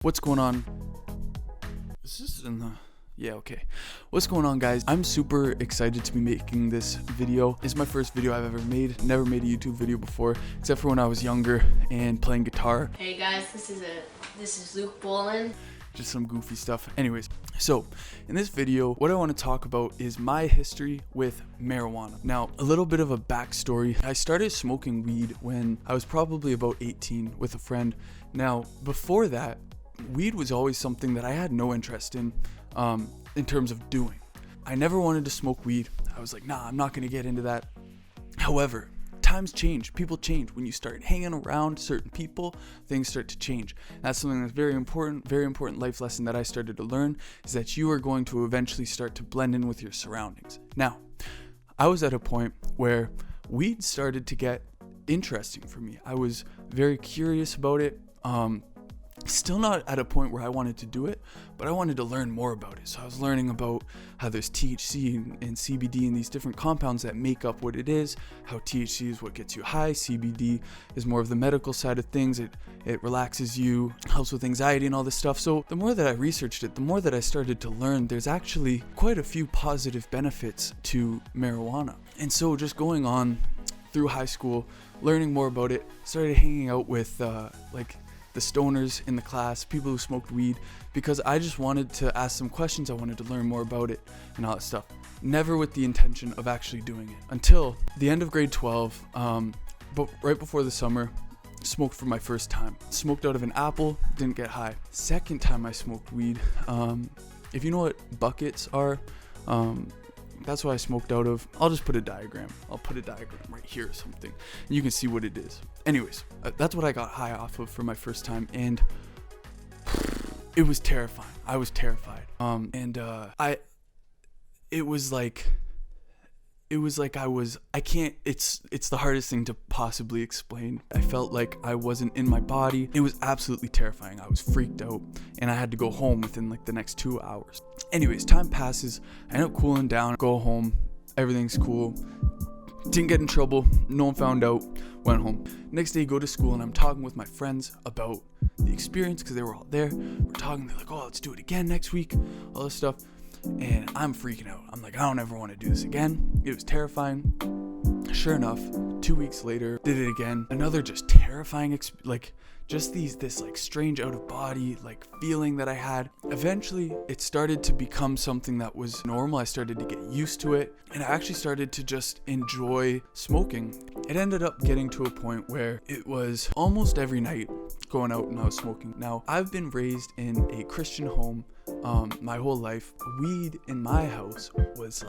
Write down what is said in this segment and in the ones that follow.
What's going on? Is this in the... Yeah, okay. What's going on, guys? I'm super excited to be making this video. It's my first video I've ever made. Never made a YouTube video before, except for when I was younger and playing guitar. Hey guys, this is Luke Bolin. Just some goofy stuff. Anyways, so in this video, what I want to talk about is my history with marijuana. Now, a little bit of a backstory. I started smoking weed when I was probably about 18 with a friend. Now, before that, weed was always something that I had no interest in terms of doing. I never wanted to smoke weed. I was like, nah, I'm not going to get into that. However, times change. People change. When you start hanging around certain people, things start to change. That's something that's very important life lesson that I started to learn, is that you are going to eventually start to blend in with your surroundings. Now, I was at a point where weed started to get interesting for me. I was very curious about it. Still not at a point where I wanted to do it, but I wanted to learn more about it. So I was learning about how there's THC and CBD and these different compounds that make up what it is, how THC is what gets you high, CBD is more of the medical side of things, it relaxes you, helps with anxiety and all this stuff. So the more that I researched it, the more that I started to learn there's actually quite a few positive benefits to marijuana. And so just going on through high school, learning more about it, started hanging out with the stoners in the class, people who smoked weed, because I just wanted to ask some questions. I wanted to learn more about it and all that stuff. Never with the intention of actually doing it. Until the end of grade 12, but right before the summer, smoked for my first time. Smoked out of an apple, didn't get high. Second time I smoked weed, if you know what buckets are, that's what I smoked out of. I'll just put a diagram. I'll put a diagram right here or something, and you can see what it is. Anyways, that's what I got high off of for my first time, and it was terrifying. I was terrified. It's the hardest thing to possibly explain. I felt like I wasn't in my body. It was absolutely terrifying. I was freaked out, and I had to go home within the next 2 hours. Anyways, time passes. I end up cooling down, go home. Everything's cool. Didn't get in trouble. No one found out. Went home. Next day, go to school, and I'm talking with my friends about the experience because they were all there. We're talking. They're like, oh, let's do it again next week. All this stuff. And I'm freaking out. I'm like, I don't ever want to do this again. It was terrifying. Sure enough, 2 weeks later, did it again. Another just terrifying, this strange out of body, feeling that I had. Eventually, it started to become something that was normal. I started to get used to it, and I actually started to just enjoy smoking. It ended up getting to a point where it was almost every night going out and I was smoking. Now, I've been raised in a Christian home my whole life. Weed in my house was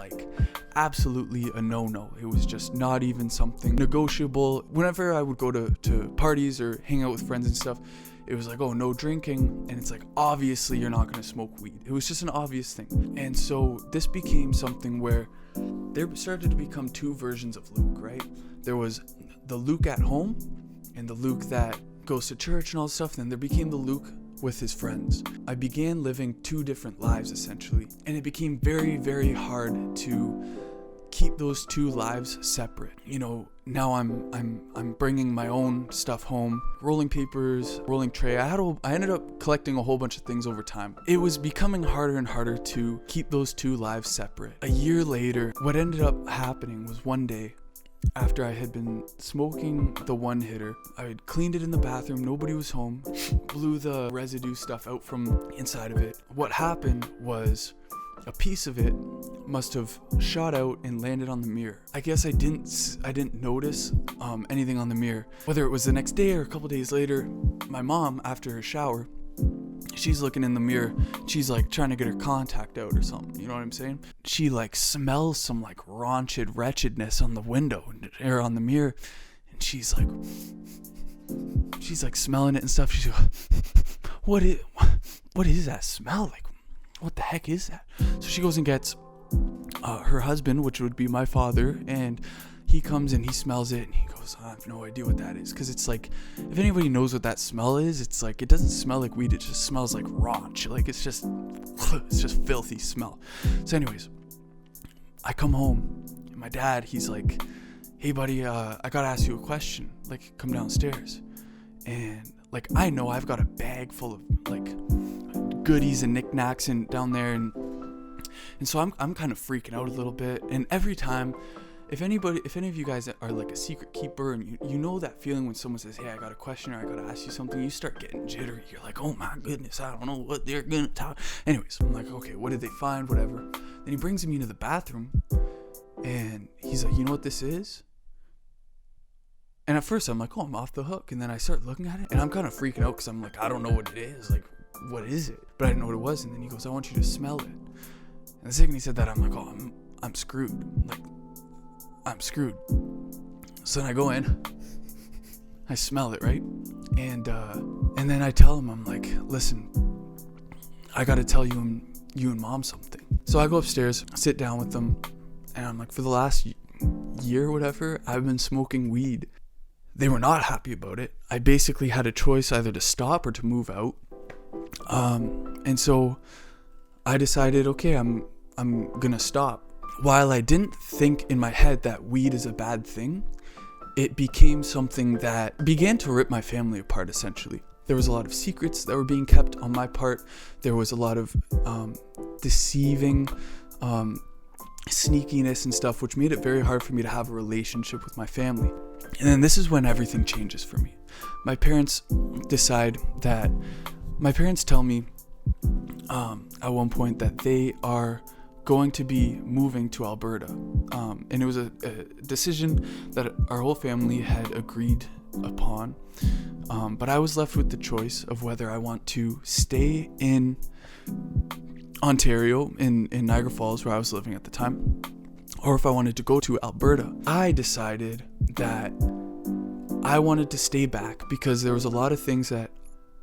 absolutely a no-no. It was just not even something negotiable. Whenever I would go to parties or hang out with friends and stuff, it was oh, no drinking, and it's obviously you're not going to smoke weed. It was just an obvious thing. And so this became something where there started to become two versions of Luke, right? There was the Luke at home and the Luke that goes to church and all this stuff. Then there became the Luke with his friends. I began living two different lives essentially, and it became very, very hard to keep those two lives separate. Now I'm bringing my own stuff home, rolling papers, rolling tray. I ended up collecting a whole bunch of things over time. It was becoming harder and harder to keep those two lives separate. A year later, what ended up happening was one day, after I had been smoking the one hitter, I had cleaned it in the bathroom, nobody was home, blew the residue stuff out from inside of it. What happened was a piece of it must have shot out and landed on the mirror. I guess I didn't notice anything on the mirror. Whether it was the next day or a couple days later, my mom, after her shower, she's looking in the mirror. She's trying to get her contact out or something. You know what I'm saying? She smells some raunched wretchedness on the window or on the mirror. And she's smelling it and stuff. She's like, what is that smell? What the heck is that? So she goes and gets her husband, which would be my father, and he comes and he smells it and he goes, I have no idea what that is. Because it's if anybody knows what that smell is, it's it doesn't smell like weed, it just smells like raunch. It's just filthy smell. So anyways, I come home and my dad, he's like, hey buddy, I gotta ask you a question, come downstairs. And like, I know I've got a bag full of like goodies and knickknacks and down there, and so I'm kind of freaking out a little bit. And every time, if any of you guys are like a secret keeper, and you know that feeling when someone says, hey, I got a question, or I gotta ask you something, you start getting jittery. You're like, oh my goodness, I don't know what they're gonna talk. Anyways, I'm like, okay, what did they find? Whatever. Then he brings me into the bathroom, and he's like, you know what this is? And at first I'm like, oh, I'm off the hook. And then I start looking at it, and I'm kind of freaking out because I'm like, I don't know what it is. Like, what is it? But I didn't know what it was. And then he goes, I want you to smell it. And the second he said that, I'm like, oh, I'm screwed. Like, I'm screwed. So then I go in, I smell it, right? And then I tell him, I'm like, listen, I got to tell you and mom something. So I go upstairs, sit down with them, and I'm like, for the last year or whatever, I've been smoking weed. They were not happy about it. I basically had a choice either to stop or to move out. And so I decided, okay, I'm gonna stop. While I didn't think in my head that weed is a bad thing, it became something that began to rip my family apart, essentially. There was a lot of secrets that were being kept on my part. There was a lot of deceiving, sneakiness and stuff, which made it very hard for me to have a relationship with my family. And then this is when everything changes for me. My parents tell me at one point that they are going to be moving to Alberta. And it was a decision that our whole family had agreed upon. But I was left with the choice of whether I want to stay in Ontario, in Niagara Falls, where I was living at the time, or if I wanted to go to Alberta. I decided that I wanted to stay back because there was a lot of things that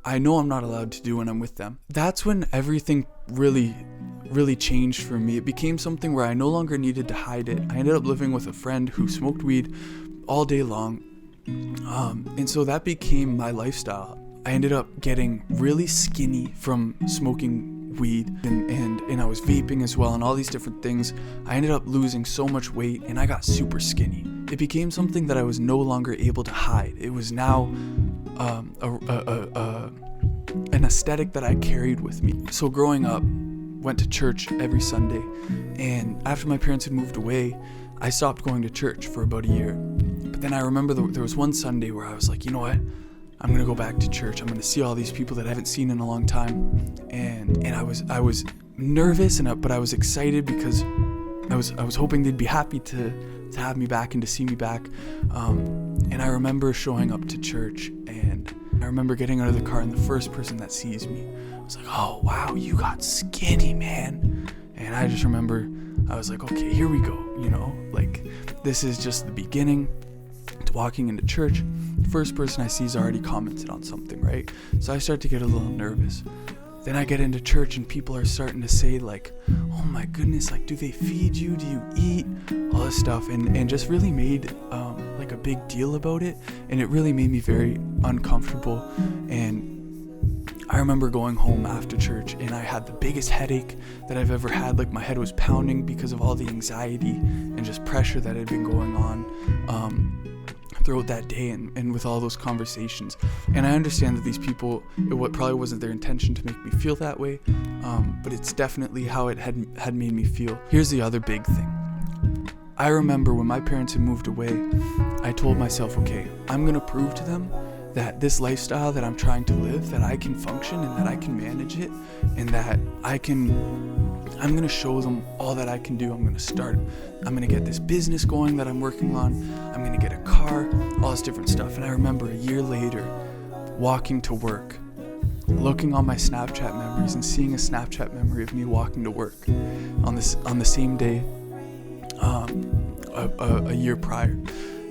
I know I'm not allowed to do when I'm with them. That's when everything really changed for me. It became something where I no longer needed to hide it. I ended up living with a friend who smoked weed all day long. And so that became my lifestyle. I ended up getting really skinny from smoking weed, and I was vaping as well, and all these different things. I ended up losing so much weight, and I got super skinny. It became something that I was no longer able to hide. It was now an aesthetic that I carried with me. So growing up, went to church every Sunday, and after my parents had moved away, I stopped going to church for about a year. But then I remember there was one Sunday where I was like, you know what? I'm gonna go back to church. I'm gonna see all these people that I haven't seen in a long time, and I was nervous, but I was excited because I was hoping they'd be happy to have me back and to see me back. And I remember showing up to church, and I remember getting out of the car, and the first person that sees me was like, "Oh wow, you got skinny, man." And I just remember I was like, "Okay, here we go." You know, like this is just the beginning to walking into church. First person I see has already commented on something, right? So I start to get a little nervous. Then I get into church and people are starting to say like, oh my goodness, like, do they feed you? Do you eat? All this stuff, and just really made like a big deal about it. And it really made me very uncomfortable. And I remember going home after church and I had the biggest headache that I've ever had. Like my head was pounding because of all the anxiety and just pressure that had been going on throughout that day and with all those conversations. And I understand that these people, it probably wasn't their intention to make me feel that way, but it's definitely how it had made me feel. Here's the other big thing. I remember when my parents had moved away, I told myself, okay, I'm gonna prove to them that this lifestyle that I'm trying to live, that I can function and that I can manage it, and that I'm gonna show them all that I can do. I'm gonna get this business going that I'm working on. I'm gonna get a car, all this different stuff. And I remember a year later, walking to work, looking on my Snapchat memories and seeing a Snapchat memory of me walking to work on the same day, a year prior.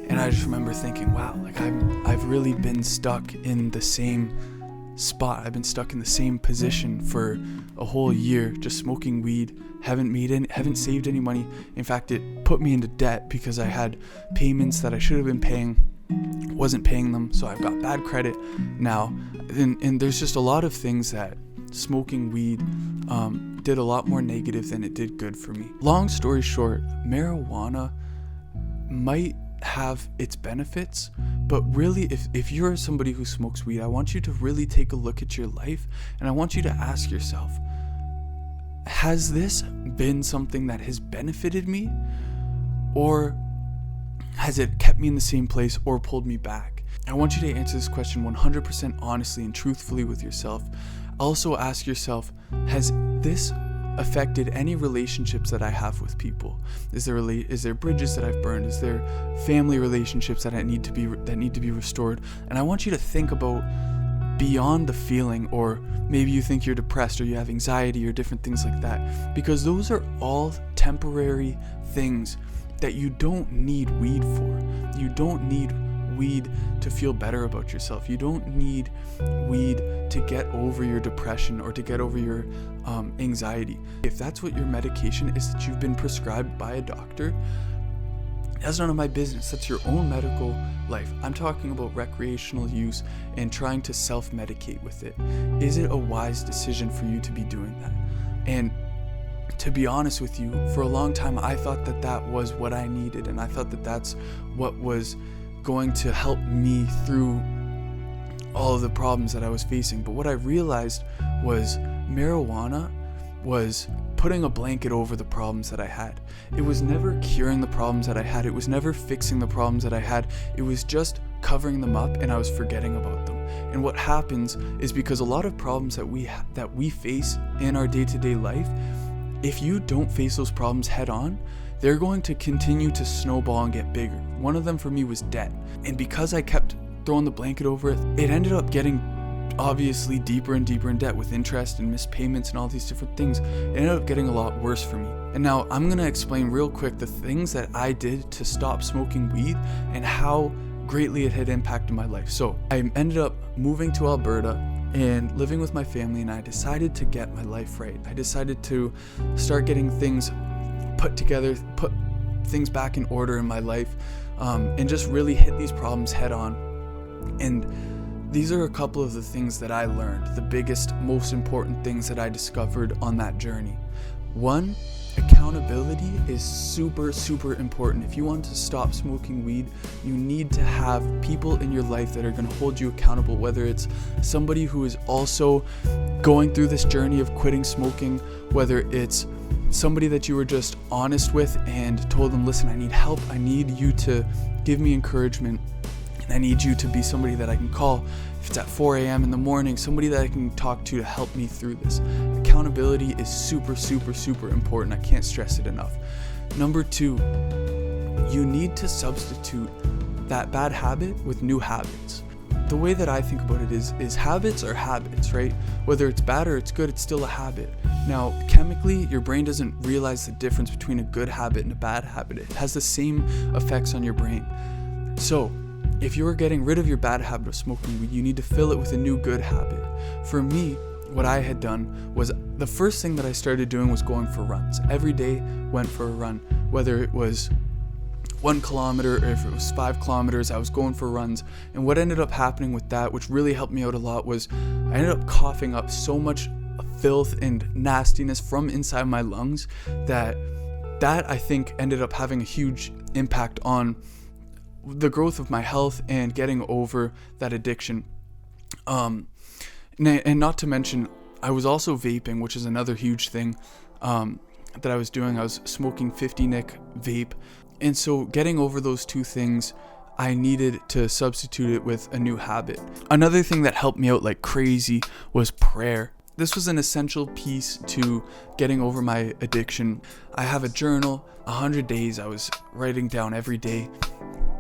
And I just remember thinking, wow, like I've really been stuck in the same spot. I've been stuck in the same position for a whole year, just smoking weed, haven't saved any money. In fact, it put me into debt because I had payments that I should have been paying, wasn't paying them, so I've got bad credit now. And there's just a lot of things that smoking weed did a lot more negative than it did good for me. Long story short, marijuana might have its benefits, but really if you're somebody who smokes weed, I want you to really take a look at your life, and I want you to ask yourself, has this been something that has benefited me, or has it kept me in the same place or pulled me back? I want you to answer this question 100% honestly and truthfully with yourself. Also ask yourself, has this affected any relationships that I have with people? Is there bridges that I've burned? Is there family relationships that need to be restored? And I want you to think about beyond the feeling, or maybe you think you're depressed or you have anxiety or different things like that, because those are all temporary things that you don't need weed for. You don't need weed to feel better about yourself. You don't need weed to get over your depression or to get over your anxiety. If that's what your medication is that you've been prescribed by a doctor, that's none of my business. That's your own medical life. I'm talking about recreational use and trying to self-medicate with it. Is it a wise decision for you to be doing that? And to be honest with you, for a long time I thought that was what I needed, and I thought that that's what was going to help me through all of the problems that I was facing. But what I realized was marijuana was putting a blanket over the problems that I had. It was never curing the problems that I had. It was never fixing the problems that I had. It was just covering them up, and I was forgetting about them. And what happens is, because a lot of problems that we face in our day-to-day life, if you don't face those problems head on, they're going to continue to snowball and get bigger. One of them for me was debt. And because I kept throwing the blanket over it, it ended up getting obviously deeper and deeper in debt with interest and missed payments and all these different things. It ended up getting a lot worse for me. And now I'm going to explain real quick the things that I did to stop smoking weed and how greatly it had impacted my life. So I ended up moving to Alberta and living with my family, and I decided to get my life right. I decided to start getting things put together, put things back in order in my life, and just really hit these problems head on. And these are a couple of the things that I learned, the biggest, most important things that I discovered on that journey. One, accountability is super, super important. If you want to stop smoking weed, you need to have people in your life that are going to hold you accountable, whether it's somebody who is also going through this journey of quitting smoking, whether it's somebody that you were just honest with and told them, listen, I need help. I need you to give me encouragement. And I need you to be somebody that I can call if it's at 4 a.m. in the morning, somebody that I can talk to help me through this. Accountability is super, super, super important. I can't stress it enough. Number 2, you need to substitute that bad habit with new habits. The way that I think about it is habits are habits, right? Whether it's bad or it's good, it's still a habit. Now, chemically, your brain doesn't realize the difference between a good habit and a bad habit. It has the same effects on your brain. So, if you were getting rid of your bad habit of smoking weed, you need to fill it with a new good habit. For me, what I had done was, the first thing that I started doing was going for runs. Every day went for a run, whether it was 1 kilometer or if it was 5 kilometers, I was going for runs. And what ended up happening with that, which really helped me out a lot, was I ended up coughing up so much filth and nastiness from inside my lungs that I think ended up having a huge impact on the growth of my health and getting over that addiction. And not to mention, I was also vaping, which is another huge thing that I was doing. I was smoking 50 Nic vape. And so getting over those two things, I needed to substitute it with a new habit. Another thing that helped me out like crazy was prayer. This was an essential piece to getting over my addiction. I have a journal, 100 days. I was writing down every day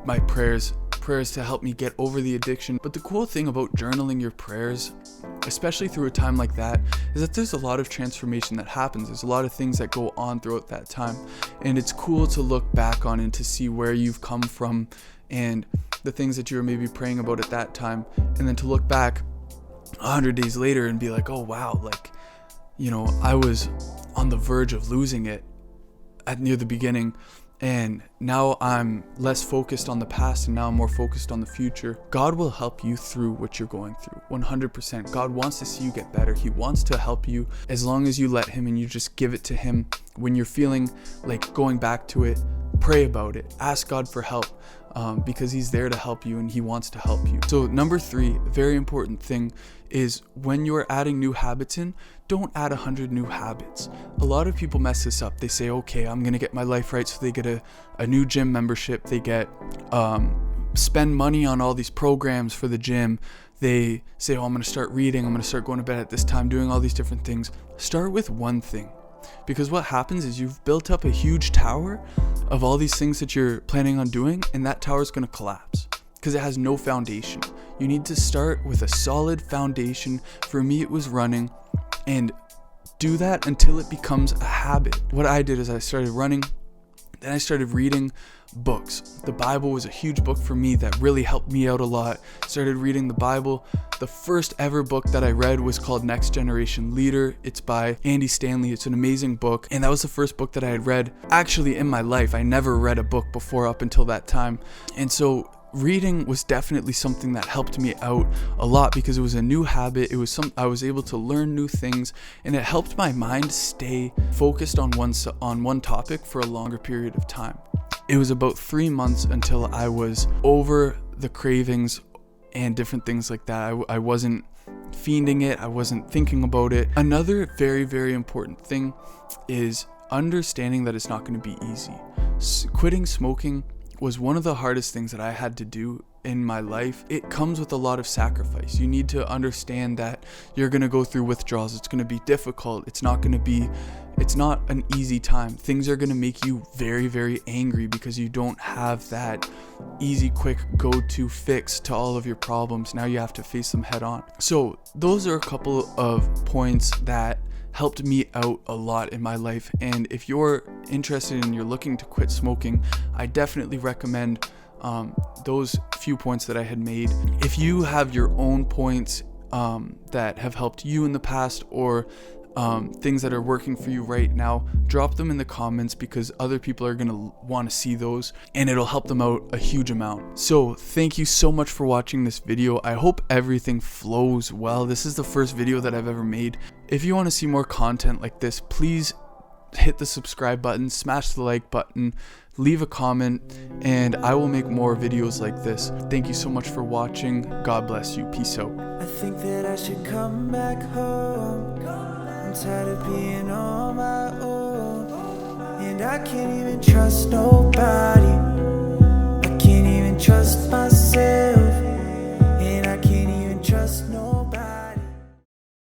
my prayers to help me get over the addiction. But the cool thing about journaling your prayers, especially through a time like that, is that there's a lot of transformation that happens. There's a lot of things that go on throughout that time. And it's cool to look back on and to see where you've come from and the things that you were maybe praying about at that time. And then to look back 100 days later and be like, oh wow, like, you know, I was on the verge of losing it near the beginning. And now I'm less focused on the past and now I'm more focused on the future. God will help you through what you're going through, 100%. God wants to see you get better. He wants to help you as long as you let him and you just give it to him. When you're feeling like going back to it, pray about it. Ask God for help, because he's there to help you and he wants to help you. So number 3, very important thing is when you're adding new habits in, don't add 100 new habits. A lot of people mess this up. They say, okay, I'm gonna get my life right, so they get a new gym membership. They get spend money on all these programs for the gym. They say, oh, I'm gonna start reading, I'm gonna start going to bed at this time, doing all these different things. Start with one thing, because what happens is you've built up a huge tower of all these things that you're planning on doing, and that tower is gonna collapse because it has no foundation. You need to start with a solid foundation. For me, it was running, and do that until it becomes a habit. What I did is I started running, then I started reading books. The Bible was a huge book for me that really helped me out a lot. Started reading the Bible. The first ever book that I read was called Next Generation Leader. It's by Andy Stanley. It's an amazing book, and that was the first book that I had read actually in my life. I never read a book before up until that time, and so reading was definitely something that helped me out a lot because it was a new habit. It was I was able to learn new things, and it helped my mind stay focused on one topic for a longer period of time. It was about 3 months until I was over the cravings and different things like that. I wasn't fiending it. I wasn't thinking about it. Another very, very important thing is understanding that it's not going to be easy. Quitting smoking was one of the hardest things that I had to do in my life. It comes with a lot of sacrifice. You need to understand that you're going to go through withdrawals. It's going to be difficult. It's not an easy time. Things are going to make you very, very angry because you don't have that easy, quick go-to fix to all of your problems. Now you have to face them head on. So those are a couple of points that helped me out a lot in my life. And if you're interested and you're looking to quit smoking, I definitely recommend those few points that I had made. If you have your own points that have helped you in the past, or things that are working for you right now, drop them in the comments, because other people are going to want to see those and it'll help them out a huge amount. So thank you so much for watching this video. I hope everything flows well. This is the first video that I've ever made. If you want to see more content like this, please hit the subscribe button, smash the like button, leave a comment, and I will make more videos like this. Thank you so much for watching. God bless you. Peace out. I think that I should come back home. I'm tired of being on my own, and I can't even trust nobody. I can't even trust